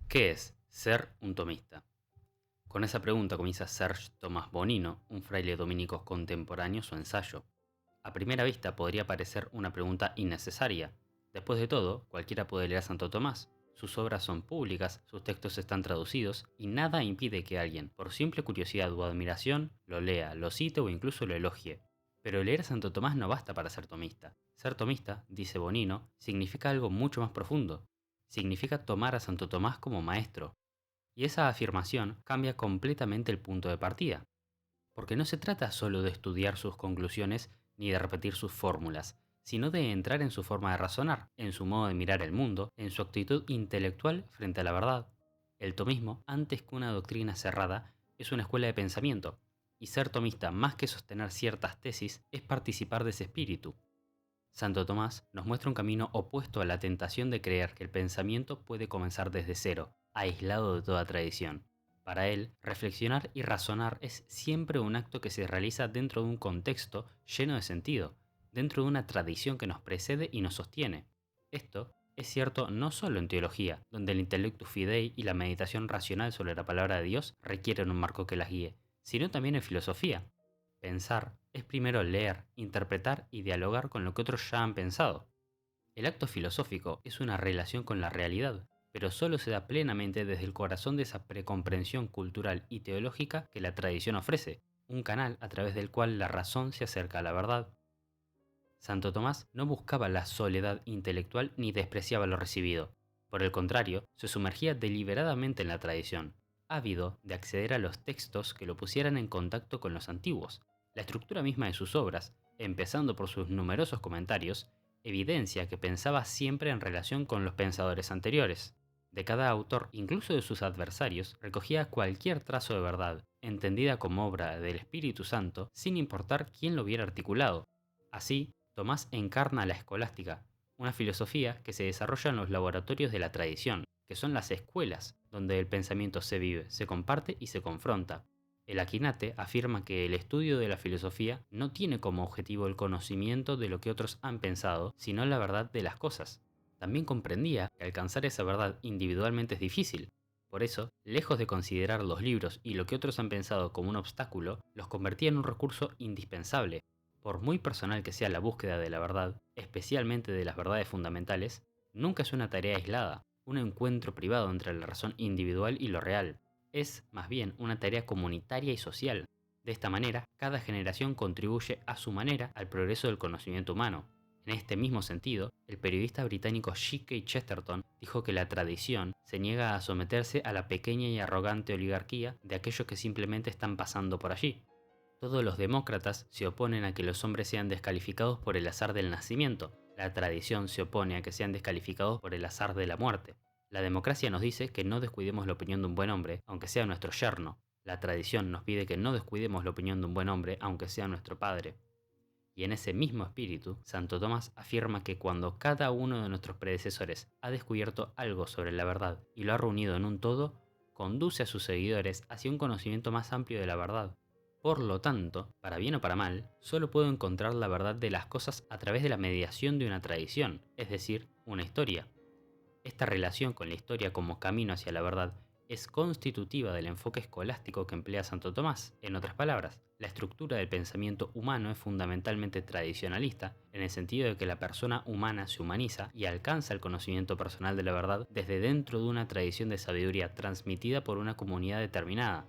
¿Qué es ser un tomista? Con esa pregunta comienza Serge Tomás Bonino, un fraile dominico contemporáneo, su ensayo. A primera vista podría parecer una pregunta innecesaria. Después de todo, cualquiera puede leer a Santo Tomás. Sus obras son públicas, sus textos están traducidos y nada impide que alguien, por simple curiosidad o admiración, lo lea, lo cite o incluso lo elogie. Pero leer a Santo Tomás no basta para ser tomista. Ser tomista, dice Bonino, significa algo mucho más profundo. Significa tomar a Santo Tomás como maestro. Y esa afirmación cambia completamente el punto de partida, porque no se trata solo de estudiar sus conclusiones ni de repetir sus fórmulas, sino de entrar en su forma de razonar, en su modo de mirar el mundo, en su actitud intelectual frente a la verdad. El tomismo, antes que una doctrina cerrada, es una escuela de pensamiento, y ser tomista más que sostener ciertas tesis es participar de ese espíritu. Santo Tomás nos muestra un camino opuesto a la tentación de creer que el pensamiento puede comenzar desde cero, aislado de toda tradición. Para él, reflexionar y razonar es siempre un acto que se realiza dentro de un contexto lleno de sentido, dentro de una tradición que nos precede y nos sostiene. Esto es cierto no solo en teología, donde el intellectus fidei y la meditación racional sobre la palabra de Dios requieren un marco que las guíe, sino también en filosofía. Pensar es primero leer, interpretar y dialogar con lo que otros ya han pensado. El acto filosófico es una relación con la realidad, pero solo se da plenamente desde el corazón de esa precomprensión cultural y teológica que la tradición ofrece, un canal a través del cual la razón se acerca a la verdad. Santo Tomás no buscaba la soledad intelectual ni despreciaba lo recibido. Por el contrario, se sumergía deliberadamente en la tradición, ávido de acceder a los textos que lo pusieran en contacto con los antiguos. La estructura misma de sus obras, empezando por sus numerosos comentarios, evidencia que pensaba siempre en relación con los pensadores anteriores. De cada autor, incluso de sus adversarios, recogía cualquier trazo de verdad, entendida como obra del Espíritu Santo, sin importar quién lo hubiera articulado. Así, Tomás encarna la escolástica, una filosofía que se desarrolla en los laboratorios de la tradición, que son las escuelas donde el pensamiento se vive, se comparte y se confronta. El Aquinate afirma que el estudio de la filosofía no tiene como objetivo el conocimiento de lo que otros han pensado, sino la verdad de las cosas. También comprendía que alcanzar esa verdad individualmente es difícil. Por eso, lejos de considerar los libros y lo que otros han pensado como un obstáculo, los convertía en un recurso indispensable. Por muy personal que sea la búsqueda de la verdad, especialmente de las verdades fundamentales, nunca es una tarea aislada, un encuentro privado entre la razón individual y lo real. Es, más bien, una tarea comunitaria y social. De esta manera, cada generación contribuye a su manera al progreso del conocimiento humano. En este mismo sentido, el periodista británico G.K. Chesterton dijo que la tradición se niega a someterse a la pequeña y arrogante oligarquía de aquellos que simplemente están pasando por allí. Todos los demócratas se oponen a que los hombres sean descalificados por el azar del nacimiento. La tradición se opone a que sean descalificados por el azar de la muerte. La democracia nos dice que no descuidemos la opinión de un buen hombre, aunque sea nuestro yerno. La tradición nos pide que no descuidemos la opinión de un buen hombre, aunque sea nuestro padre. Y en ese mismo espíritu, Santo Tomás afirma que cuando cada uno de nuestros predecesores ha descubierto algo sobre la verdad y lo ha reunido en un todo, conduce a sus seguidores hacia un conocimiento más amplio de la verdad. Por lo tanto, para bien o para mal, solo puedo encontrar la verdad de las cosas a través de la mediación de una tradición, es decir, una historia. Esta relación con la historia como camino hacia la verdad es constitutiva del enfoque escolástico que emplea Santo Tomás. En otras palabras, la estructura del pensamiento humano es fundamentalmente tradicionalista, en el sentido de que la persona humana se humaniza y alcanza el conocimiento personal de la verdad desde dentro de una tradición de sabiduría transmitida por una comunidad determinada.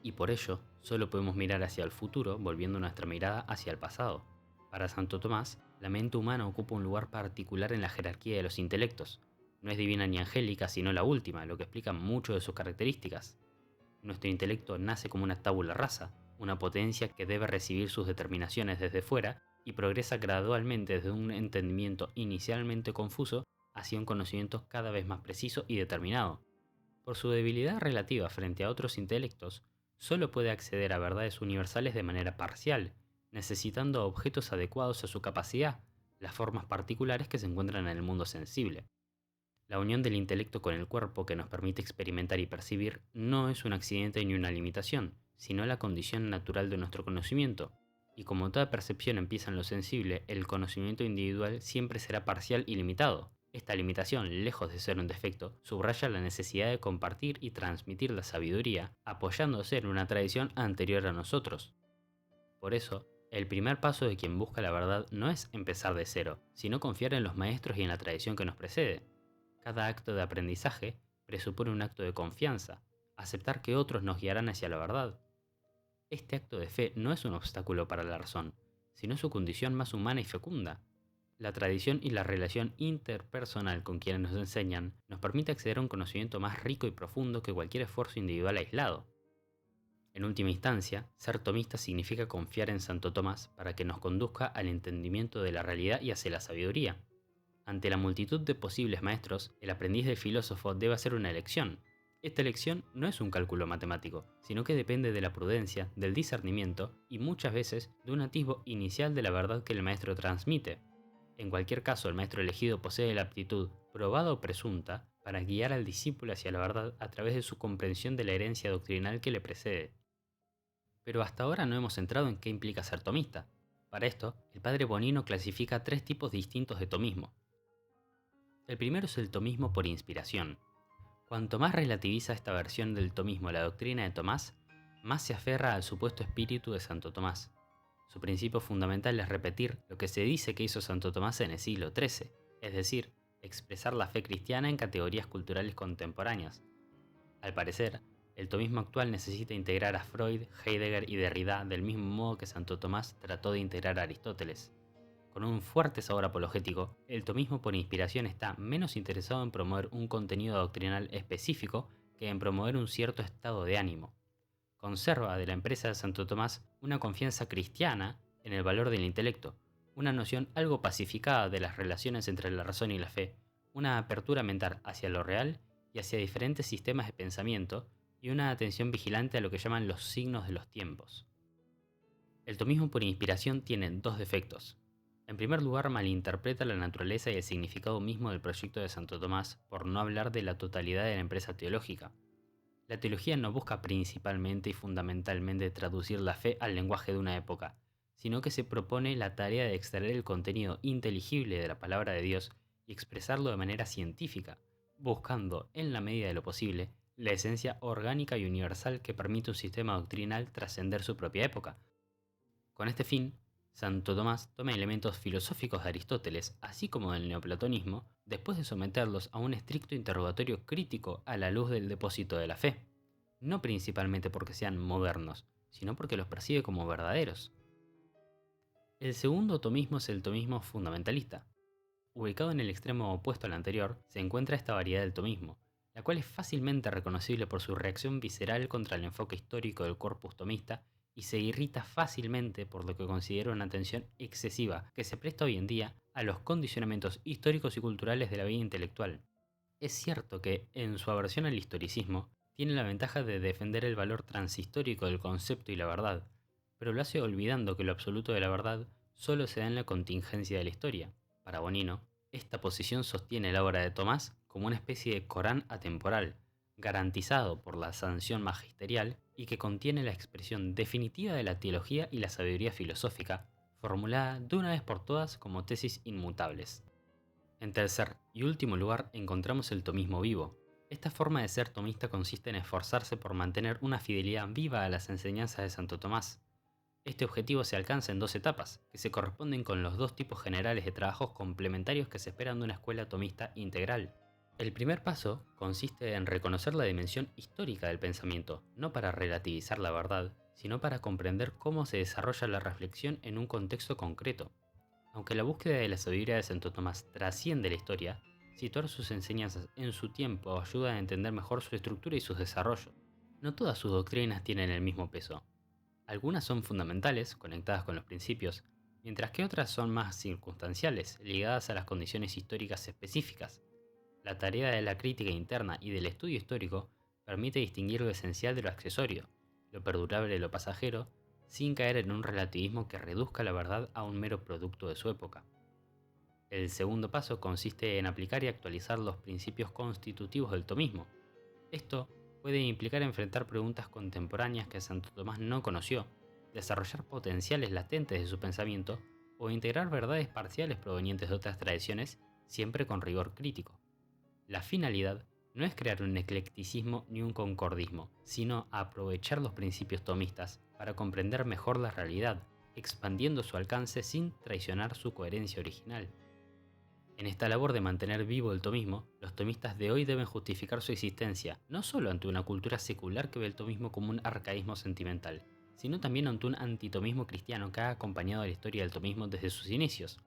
Y por ello, solo podemos mirar hacia el futuro volviendo nuestra mirada hacia el pasado. Para Santo Tomás, la mente humana ocupa un lugar particular en la jerarquía de los intelectos. No es divina ni angélica, sino la última, lo que explica mucho de sus características. Nuestro intelecto nace como una tabula rasa, una potencia que debe recibir sus determinaciones desde fuera y progresa gradualmente desde un entendimiento inicialmente confuso hacia un conocimiento cada vez más preciso y determinado. Por su debilidad relativa frente a otros intelectos, solo puede acceder a verdades universales de manera parcial, necesitando objetos adecuados a su capacidad, las formas particulares que se encuentran en el mundo sensible. La unión del intelecto con el cuerpo que nos permite experimentar y percibir no es un accidente ni una limitación, sino la condición natural de nuestro conocimiento. Y como toda percepción empieza en lo sensible, el conocimiento individual siempre será parcial y limitado. Esta limitación, lejos de ser un defecto, subraya la necesidad de compartir y transmitir la sabiduría, apoyándose en una tradición anterior a nosotros. Por eso, el primer paso de quien busca la verdad no es empezar de cero, sino confiar en los maestros y en la tradición que nos precede. Cada acto de aprendizaje presupone un acto de confianza, aceptar que otros nos guiarán hacia la verdad. Este acto de fe no es un obstáculo para la razón, sino su condición más humana y fecunda. La tradición y la relación interpersonal con quienes nos enseñan nos permite acceder a un conocimiento más rico y profundo que cualquier esfuerzo individual aislado. En última instancia, ser tomista significa confiar en Santo Tomás para que nos conduzca al entendimiento de la realidad y hacia la sabiduría. Ante la multitud de posibles maestros, el aprendiz del filósofo debe hacer una elección. Esta elección no es un cálculo matemático, sino que depende de la prudencia, del discernimiento y muchas veces de un atisbo inicial de la verdad que el maestro transmite. En cualquier caso, el maestro elegido posee la aptitud, probada o presunta, para guiar al discípulo hacia la verdad a través de su comprensión de la herencia doctrinal que le precede. Pero hasta ahora no hemos entrado en qué implica ser tomista. Para esto, el padre Bonino clasifica tres tipos distintos de tomismo. El primero es el tomismo por inspiración. Cuanto más relativiza esta versión del tomismo la doctrina de Tomás, más se aferra al supuesto espíritu de Santo Tomás. Su principio fundamental es repetir lo que se dice que hizo Santo Tomás en el siglo XIII, es decir, expresar la fe cristiana en categorías culturales contemporáneas. Al parecer, el tomismo actual necesita integrar a Freud, Heidegger y Derrida del mismo modo que Santo Tomás trató de integrar a Aristóteles. Con un fuerte sabor apologético, el tomismo por inspiración está menos interesado en promover un contenido doctrinal específico que en promover un cierto estado de ánimo. Conserva de la empresa de Santo Tomás una confianza cristiana en el valor del intelecto, una noción algo pacificada de las relaciones entre la razón y la fe, una apertura mental hacia lo real y hacia diferentes sistemas de pensamiento y una atención vigilante a lo que llaman los signos de los tiempos. El tomismo por inspiración tiene dos defectos. En primer lugar, malinterpreta la naturaleza y el significado mismo del proyecto de Santo Tomás, por no hablar de la totalidad de la empresa teológica. La teología no busca principalmente y fundamentalmente traducir la fe al lenguaje de una época, sino que se propone la tarea de extraer el contenido inteligible de la palabra de Dios y expresarlo de manera científica, buscando, en la medida de lo posible, la esencia orgánica y universal que permite un sistema doctrinal trascender su propia época. Con este fin, Santo Tomás toma elementos filosóficos de Aristóteles, así como del neoplatonismo, después de someterlos a un estricto interrogatorio crítico a la luz del depósito de la fe, no principalmente porque sean modernos, sino porque los percibe como verdaderos. El segundo tomismo es el tomismo fundamentalista. Ubicado en el extremo opuesto al anterior, se encuentra esta variedad del tomismo, la cual es fácilmente reconocible por su reacción visceral contra el enfoque histórico del corpus tomista y se irrita fácilmente por lo que considera una atención excesiva que se presta hoy en día a los condicionamientos históricos y culturales de la vida intelectual. Es cierto que, en su aversión al historicismo, tiene la ventaja de defender el valor transhistórico del concepto y la verdad, pero lo hace olvidando que lo absoluto de la verdad solo se da en la contingencia de la historia. Para Bonino, esta posición sostiene la obra de Tomás como una especie de Corán atemporal, garantizado por la sanción magisterial y que contiene la expresión definitiva de la teología y la sabiduría filosófica, formulada de una vez por todas como tesis inmutables. En tercer y último lugar encontramos el tomismo vivo. Esta forma de ser tomista consiste en esforzarse por mantener una fidelidad viva a las enseñanzas de Santo Tomás. Este objetivo se alcanza en dos etapas, que se corresponden con los dos tipos generales de trabajos complementarios que se esperan de una escuela tomista integral. El primer paso consiste en reconocer la dimensión histórica del pensamiento, no para relativizar la verdad, sino para comprender cómo se desarrolla la reflexión en un contexto concreto. Aunque la búsqueda de la sabiduría de Santo Tomás trasciende la historia, situar sus enseñanzas en su tiempo ayuda a entender mejor su estructura y su desarrollo. No todas sus doctrinas tienen el mismo peso. Algunas son fundamentales, conectadas con los principios, mientras que otras son más circunstanciales, ligadas a las condiciones históricas específicas. La tarea de la crítica interna y del estudio histórico permite distinguir lo esencial de lo accesorio, lo perdurable de lo pasajero, sin caer en un relativismo que reduzca la verdad a un mero producto de su época. El segundo paso consiste en aplicar y actualizar los principios constitutivos del tomismo. Esto puede implicar enfrentar preguntas contemporáneas que Santo Tomás no conoció, desarrollar potenciales latentes de su pensamiento o integrar verdades parciales provenientes de otras tradiciones siempre con rigor crítico. La finalidad no es crear un eclecticismo ni un concordismo, sino aprovechar los principios tomistas para comprender mejor la realidad, expandiendo su alcance sin traicionar su coherencia original. En esta labor de mantener vivo el tomismo, los tomistas de hoy deben justificar su existencia, no solo ante una cultura secular que ve el tomismo como un arcaísmo sentimental, sino también ante un antitomismo cristiano que ha acompañado a la historia del tomismo desde sus inicios.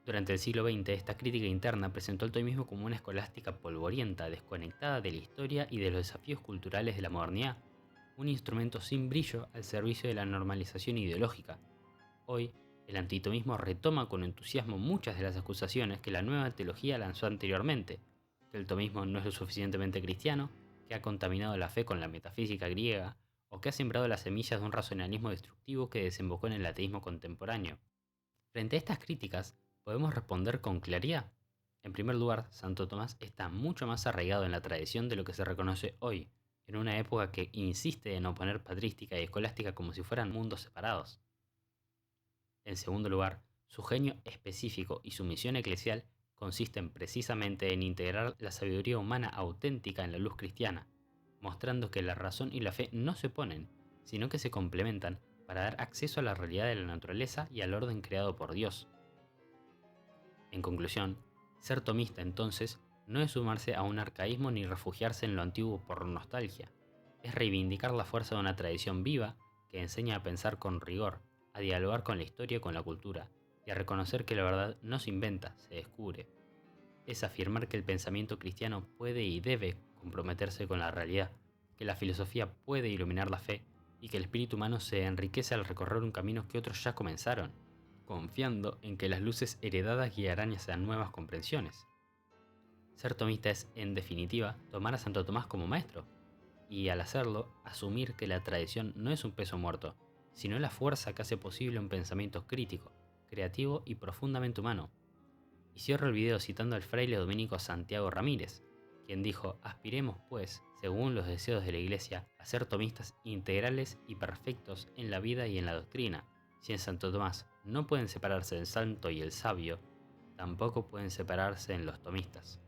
Durante el siglo XX, esta crítica interna presentó al tomismo como una escolástica polvorienta, desconectada de la historia y de los desafíos culturales de la modernidad, un instrumento sin brillo al servicio de la normalización ideológica. Hoy, el antitomismo retoma con entusiasmo muchas de las acusaciones que la nueva teología lanzó anteriormente, que el tomismo no es lo suficientemente cristiano, que ha contaminado la fe con la metafísica griega, o que ha sembrado las semillas de un racionalismo destructivo que desembocó en el ateísmo contemporáneo. Frente a estas críticas, podemos responder con claridad. En primer lugar, Santo Tomás está mucho más arraigado en la tradición de lo que se reconoce hoy, en una época que insiste en oponer patrística y escolástica como si fueran mundos separados. En segundo lugar, su genio específico y su misión eclesial consisten precisamente en integrar la sabiduría humana auténtica en la luz cristiana, mostrando que la razón y la fe no se oponen, sino que se complementan para dar acceso a la realidad de la naturaleza y al orden creado por Dios. En conclusión, ser tomista entonces no es sumarse a un arcaísmo ni refugiarse en lo antiguo por nostalgia, es reivindicar la fuerza de una tradición viva que enseña a pensar con rigor, a dialogar con la historia y con la cultura, y a reconocer que la verdad no se inventa, se descubre. Es afirmar que el pensamiento cristiano puede y debe comprometerse con la realidad, que la filosofía puede iluminar la fe y que el espíritu humano se enriquece al recorrer un camino que otros ya comenzaron, confiando en que las luces heredadas guiarán hacia nuevas comprensiones. Ser tomista es, en definitiva, tomar a Santo Tomás como maestro, y al hacerlo, asumir que la tradición no es un peso muerto, sino la fuerza que hace posible un pensamiento crítico, creativo y profundamente humano. Y cierro el video citando al fraile dominico Santiago Ramírez, quien dijo: aspiremos pues, según los deseos de la Iglesia, a ser tomistas integrales y perfectos en la vida y en la doctrina. Si en Santo Tomás no pueden separarse el santo y el sabio, tampoco pueden separarse en los tomistas.